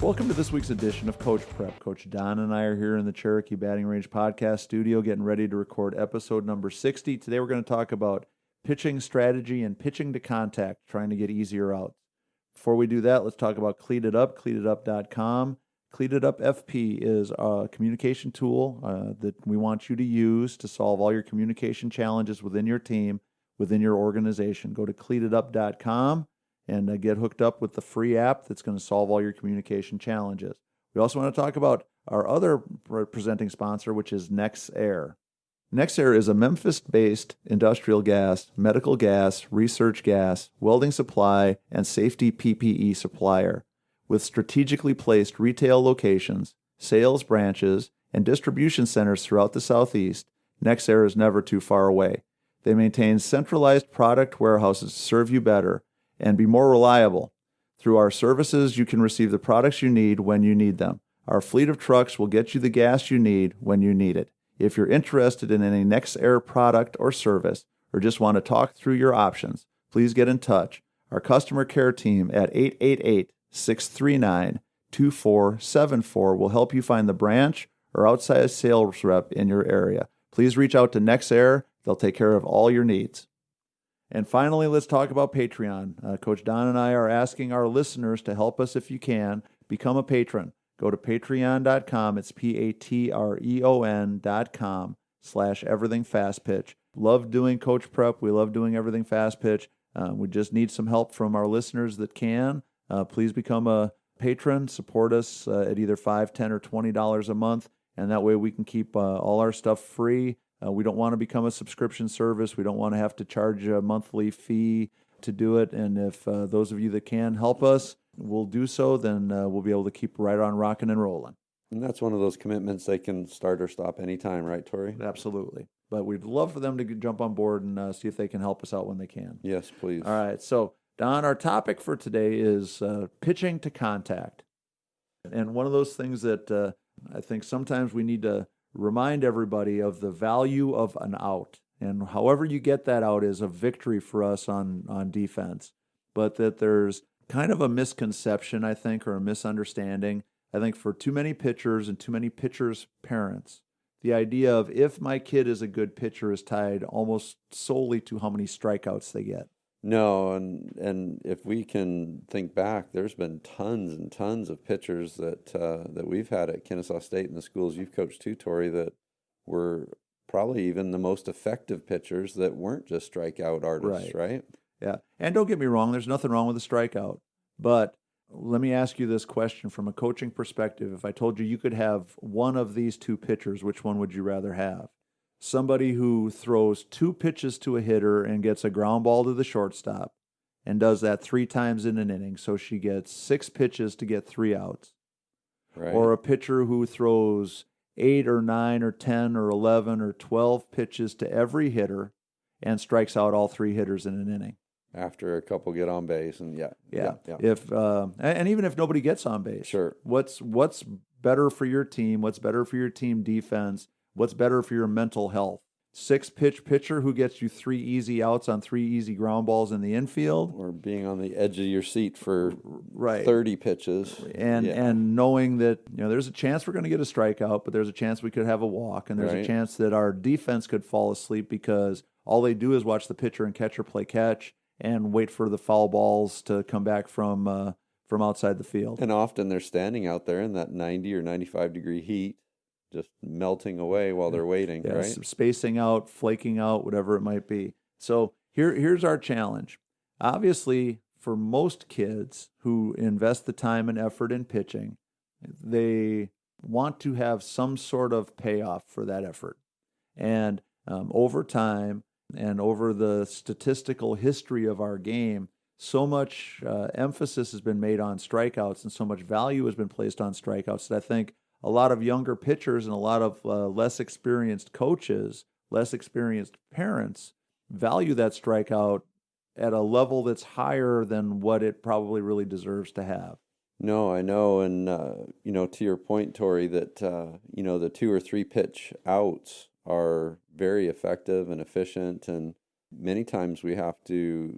Welcome to this week's edition of Coach Prep. Coach Don and I are here in the Cherokee Batting Range podcast studio getting ready to record episode number 60. Today we're going to talk about pitching strategy and pitching to contact, trying to get easier outs. Before we do that, let's talk about Cleat It Up, cleatitup.com. Cleat It Up FP is a communication tool that we want you to use to solve all your communication challenges within your team, within your organization. Go to cleatitup.com and get hooked up with the free app that's going to solve all your communication challenges. We also want to talk about our other presenting sponsor, which is NextAir. NextAir is a Memphis-based industrial gas, medical gas, research gas, welding supply, and safety PPE supplier. With strategically placed retail locations, sales branches, and distribution centers throughout the Southeast, NextAir is never too far away. They maintain centralized product warehouses to serve you better and be more reliable. Through our services, you can receive the products you need when you need them. Our fleet of trucks will get you the gas you need when you need it. If you're interested in any NextAir product or service, or just want to talk through your options, please get in touch. Our customer care team at 888-639-2474 will help you find the branch or outside sales rep in your area. Please reach out to NextAir. They'll take care of all your needs. And finally, let's talk about Patreon. Coach Don and I are asking our listeners to help us if you can. Become a patron. Go to patreon.com. It's patreon.com/everythingfastpitch. Love doing Coach Prep. We love doing everything fast pitch. We just need some help from our listeners that can. Please become a patron. Support us at either $5, $10, or $20 a month. And that way we can keep all our stuff free. We don't want to become a subscription service. We don't want to have to charge a monthly fee to do it. And if those of you that can help us will do so, then we'll be able to keep right on rocking and rolling. And that's one of those commitments they can start or stop anytime, right, Tori? Absolutely. But we'd love for them to jump on board and see if they can help us out when they can. Yes, please. All right. So, Don, our topic for today is pitching to contact. And one of those things that I think sometimes we need to remind everybody of the value of an out. And however you get that out is a victory for us on defense. But that there's kind of a misconception, I think, or a misunderstanding, I think, for too many pitchers and too many pitchers' parents. The idea of if my kid is a good pitcher is tied almost solely to how many strikeouts they get. No, and if we can think back, there's been tons and tons of pitchers that we've had at Kennesaw State and the schools you've coached too, Tori, that were probably even the most effective pitchers that weren't just strikeout artists, right? Yeah, and don't get me wrong, there's nothing wrong with a strikeout. But let me ask you this question from a coaching perspective. If I told you could have one of these two pitchers, which one would you rather have? Somebody who throws 2 pitches to a hitter and gets a ground ball to the shortstop and does that 3 times in an inning, so she gets 6 pitches to get 3 outs. Right. Or a pitcher who throws 8 or 9 or 10 or 11 or 12 pitches to every hitter and strikes out all 3 hitters in an inning. After a couple get on base, and yeah. If and even if nobody gets on base, sure. What's better for your team? What's better for your team defense? What's better for your mental health? 6-pitch pitcher who gets you 3 easy outs on 3 easy ground balls in the infield, or being on the edge of your seat for 30 pitches, and knowing that there's a chance we're going to get a strikeout, but there's a chance we could have a walk, and there's a chance that our defense could fall asleep because all they do is watch the pitcher and catcher play catch and wait for the foul balls to come back from outside the field. And often they're standing out there in that 90 or 95 degree heat, just melting away while they're waiting, right? Spacing out, flaking out, whatever it might be. So here's our challenge. Obviously, for most kids who invest the time and effort in pitching, they want to have some sort of payoff for that effort. And over time and over the statistical history of our game, so much emphasis has been made on strikeouts and so much value has been placed on strikeouts that I think a lot of younger pitchers and a lot of less experienced coaches, less experienced parents value that strikeout at a level that's higher than what it probably really deserves to have. No, I know. And, to your point, Tori, that, the 2 or 3 pitch outs are very effective and efficient. And many times we have to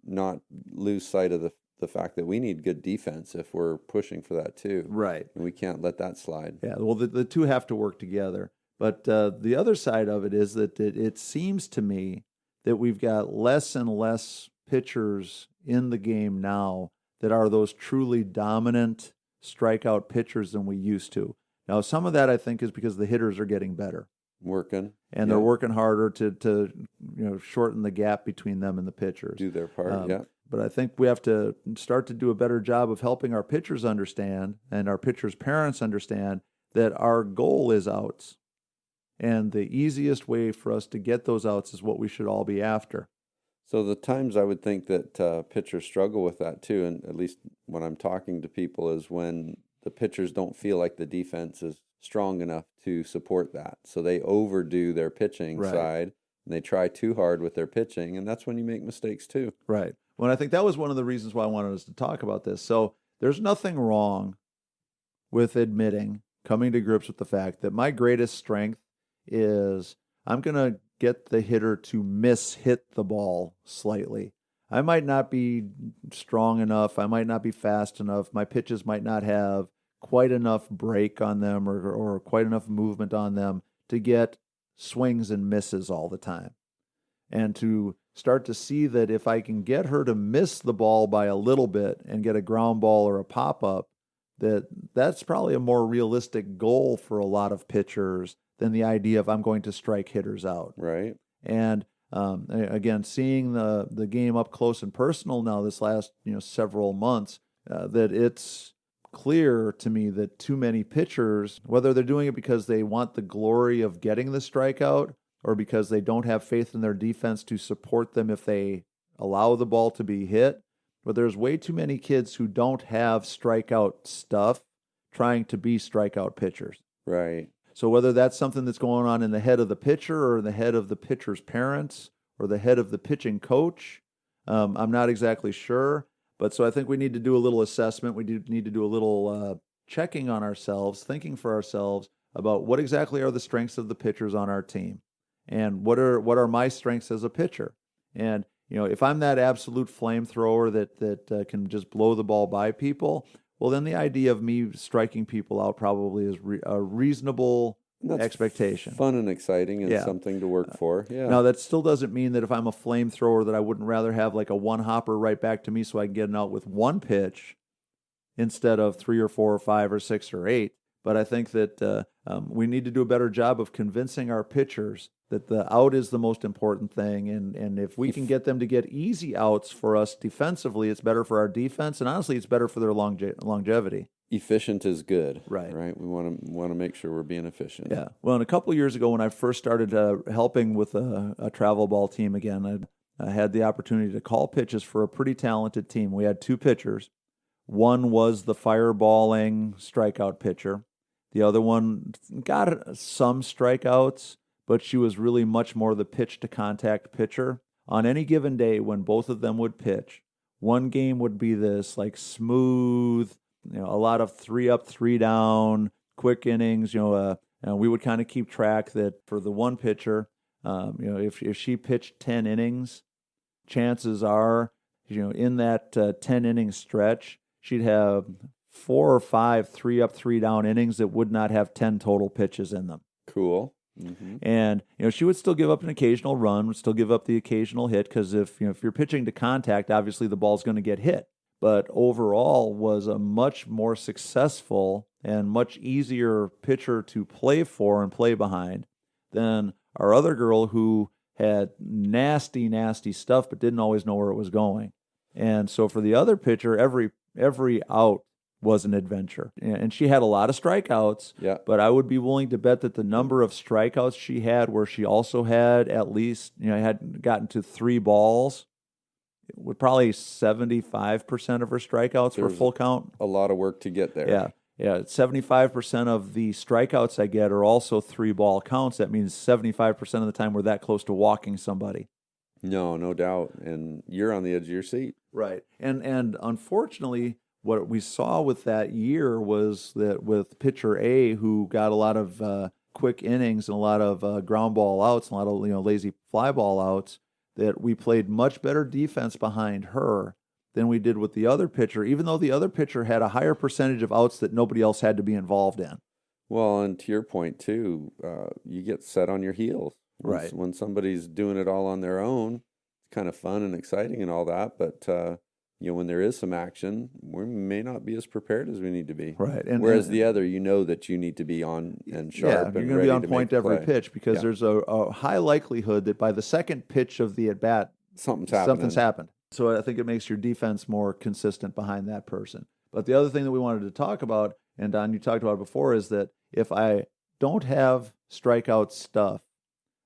not lose sight of the the fact that we need good defense if we're pushing for that too. Right. And we can't let that slide. Yeah, well, the two have to work together. But the other side of it is that it seems to me that we've got less and less pitchers in the game now that are those truly dominant strikeout pitchers than we used to. Now, some of that I think is because the hitters are getting better. Working. And they're working harder to shorten the gap between them and the pitchers. Do their part, yeah. But I think we have to start to do a better job of helping our pitchers understand and our pitchers' parents understand that our goal is outs. And the easiest way for us to get those outs is what we should all be after. So the times I would think that pitchers struggle with that too, and at least when I'm talking to people, is when the pitchers don't feel like the defense is strong enough to support that. So they overdo their pitching side, and they try too hard with their pitching, and that's when you make mistakes too. Right. Well, I think that was one of the reasons why I wanted us to talk about this. So there's nothing wrong with admitting, coming to grips with the fact that my greatest strength is I'm going to get the hitter to hit the ball slightly. I might not be strong enough. I might not be fast enough. My pitches might not have quite enough break on them or quite enough movement on them to get swings and misses all the time. And to start to see that if I can get her to miss the ball by a little bit and get a ground ball or a pop-up, that's probably a more realistic goal for a lot of pitchers than the idea of I'm going to strike hitters out. Right. And again, seeing the game up close and personal now this last several months, that it's clear to me that too many pitchers, whether they're doing it because they want the glory of getting the strikeout or because they don't have faith in their defense to support them if they allow the ball to be hit, but there's way too many kids who don't have strikeout stuff trying to be strikeout pitchers. Right. So whether that's something that's going on in the head of the pitcher or in the head of the pitcher's parents or the head of the pitching coach, I'm not exactly sure. But so I think we need to do a little assessment. We need to do a little checking on ourselves, thinking for ourselves about what exactly are the strengths of the pitchers on our team, and what are my strengths as a pitcher. And if I'm that absolute flamethrower that can just blow the ball by people, well, then the idea of me striking people out probably is a reasonable expectation. Fun and exciting and something to work for. Yeah. Now, that still doesn't mean that if I'm a flamethrower that I wouldn't rather have like a one-hopper right back to me so I can get an out with one pitch instead of 3 or 4 or 5 or 6 or 8. But I think that we need to do a better job of convincing our pitchers that the out is the most important thing. And if we can get them to get easy outs for us defensively, it's better for our defense. And honestly, it's better for their longevity. Efficient is good. Right. We want to make sure we're being efficient. Yeah. Well, and a couple of years ago when I first started helping with a travel ball team again, I had the opportunity to call pitches for a pretty talented team. We had 2 pitchers. One was the fireballing strikeout pitcher. The other one got some strikeouts, but she was really much more the pitch-to-contact pitcher. On any given day when both of them would pitch, one game would be this like smooth, a lot of 3 up, 3 down, quick innings. And we would kind of keep track that for the one pitcher, if she pitched 10 innings, chances are, in that 10-inning stretch, she'd have 4 or 5 3 up, 3 down innings that would not have 10 total pitches in them. Cool. Mm-hmm. And she would still give up an occasional run, would still give up the occasional hit because if you're pitching to contact, obviously the ball's going to get hit. But overall was a much more successful and much easier pitcher to play for and play behind than our other girl who had nasty, nasty stuff but didn't always know where it was going. And so for the other pitcher, every out was an adventure. And she had a lot of strikeouts, but I would be willing to bet that the number of strikeouts she had where she also had at least, had gotten to 3 balls, would probably 75% of her strikeouts were full count. A lot of work to get there. Yeah. 75% of the strikeouts I get are also 3-ball counts. That means 75% of the time we're that close to walking somebody. No doubt. And you're on the edge of your seat. Right. And unfortunately, what we saw with that year was that with pitcher A, who got a lot of quick innings and a lot of ground ball outs, and a lot of lazy fly ball outs, that we played much better defense behind her than we did with the other pitcher, even though the other pitcher had a higher percentage of outs that nobody else had to be involved in. Well, and to your point too, you get set on your heels. Right. When somebody's doing it all on their own, it's kind of fun and exciting and all that, but when there is some action, we may not be as prepared as we need to be. Right. Whereas the other, that you need to be on and sharp. Yeah, and you're going to be on point every play. pitch because there's a high likelihood that by the second pitch of the at-bat, something's happened. So I think it makes your defense more consistent behind that person. But the other thing that we wanted to talk about, and Don, you talked about it before, is that if I don't have strikeout stuff,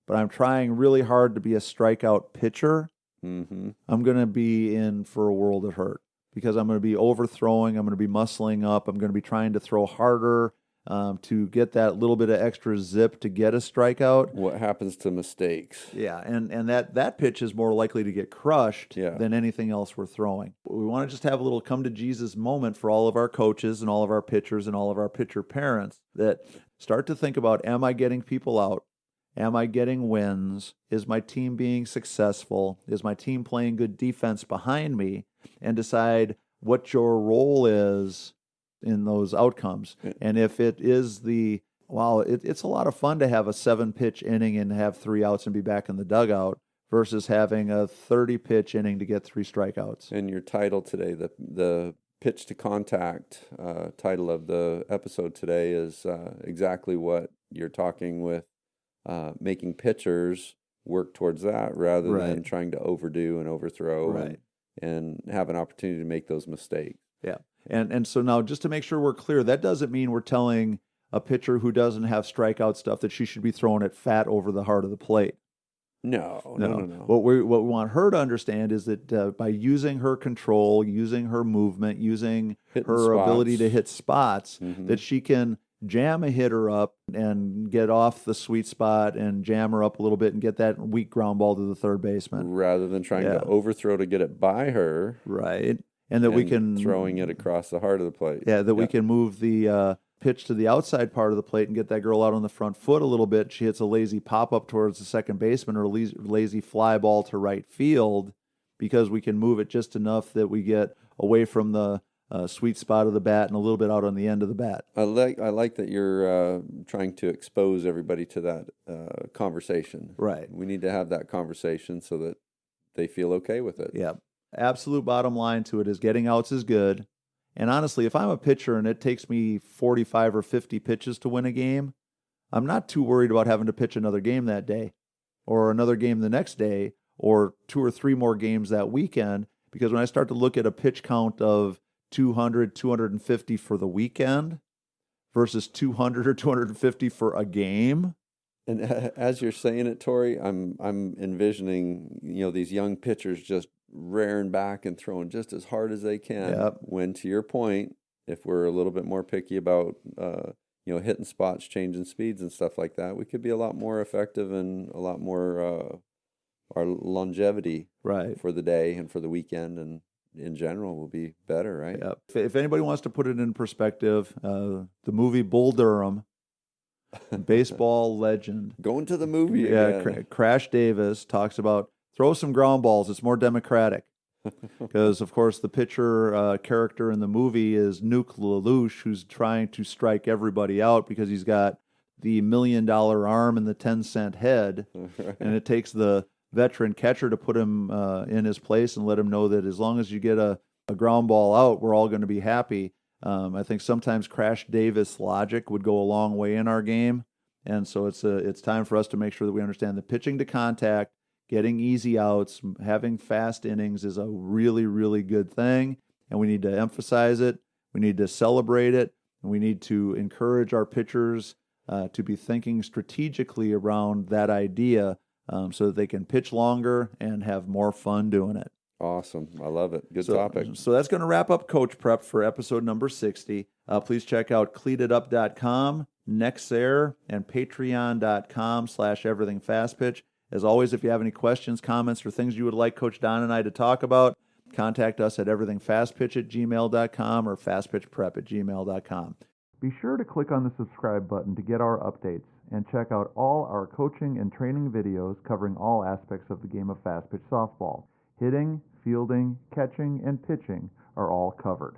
but I'm trying really hard to be a strikeout pitcher, I'm going to be in for a world of hurt because I'm going to be overthrowing, I'm going to be muscling up, I'm going to be trying to throw harder to get that little bit of extra zip to get a strikeout. What happens to mistakes? Yeah, and that pitch is more likely to get crushed than anything else we're throwing. We want to just have a little come to Jesus moment for all of our coaches and all of our pitchers and all of our pitcher parents that start to think about, am I getting people out? Am I getting wins? Is my team being successful? Is my team playing good defense behind me? And decide what your role is in those outcomes. And if it is it's a lot of fun to have a 7-pitch inning and have 3 outs and be back in the dugout versus having a 30-pitch inning to get 3 strikeouts. And your title today, the pitch to contact title of the episode today is exactly what you're talking with. Making pitchers work towards that rather than trying to overdo and overthrow and have an opportunity to make those mistakes. Yeah. And so now just to make sure we're clear, that doesn't mean we're telling a pitcher who doesn't have strikeout stuff that she should be throwing it fat over the heart of the plate. No. What we want her to understand is that by using her control, using her movement, using her ability to hit spots, that she can jam a hitter up and get off the sweet spot and jam her up a little bit and get that weak ground ball to the third baseman. Rather than trying to overthrow to get it by her. Right. And that we can... throwing it across the heart of the plate. Yeah, that we can move the pitch to the outside part of the plate and get that girl out on the front foot a little bit. She hits a lazy pop-up towards the second baseman or a lazy fly ball to right field because we can move it just enough that we get away from the sweet spot of the bat and a little bit out on the end of the bat. I like that you're trying to expose everybody to that conversation. Right. We need to have that conversation so that they feel okay with it. Yeah. Absolute bottom line to it is getting outs is good. And honestly, if I'm a pitcher and it takes me 45 or 50 pitches to win a game, I'm not too worried about having to pitch another game that day or another game the next day or 2 or 3 more games that weekend, because when I start to look at a pitch count of 200, 250 for the weekend versus 200 or 250 for a game. And as you're saying it, Tori, I'm envisioning, these young pitchers just rearing back and throwing just as hard as they can. Yep. When, to your point, if we're a little bit more picky about, hitting spots, changing speeds and stuff like that, we could be a lot more effective and a lot more our longevity for the day and for the weekend and in general will be better, right? Yep. If anybody wants to put it in perspective, the movie Bull Durham, baseball legend. Going to the movie again. Yeah, Crash Davis talks about throw some ground balls. It's more democratic. Because, of course, the pitcher character in the movie is Nuke LaLoosh, who's trying to strike everybody out because he's got the $1 million arm and the 10-cent head. Right. And it takes the veteran catcher to put him in his place and let him know that as long as you get a ground ball out, we're all going to be happy. I think sometimes Crash Davis logic would go a long way in our game. And so it's time for us to make sure that we understand that pitching to contact, getting easy outs, having fast innings is a really, really good thing. And we need to emphasize it. We need to celebrate it. And we need to encourage our pitchers to be thinking strategically around that idea so that they can pitch longer and have more fun doing it. Awesome. I love it. Good topic. So that's going to wrap up Coach Prep for episode number 60. Please check out cleatitup.com, Nexair, and patreon.com/everythingfastpitch. As always, if you have any questions, comments, or things you would like Coach Don and I to talk about, contact us at everythingfastpitch@gmail.com or fastpitchprep@gmail.com. Be sure to click on the subscribe button to get our updates and check out all our coaching and training videos covering all aspects of the game of fast pitch softball: hitting, fielding, catching, and pitching are all covered.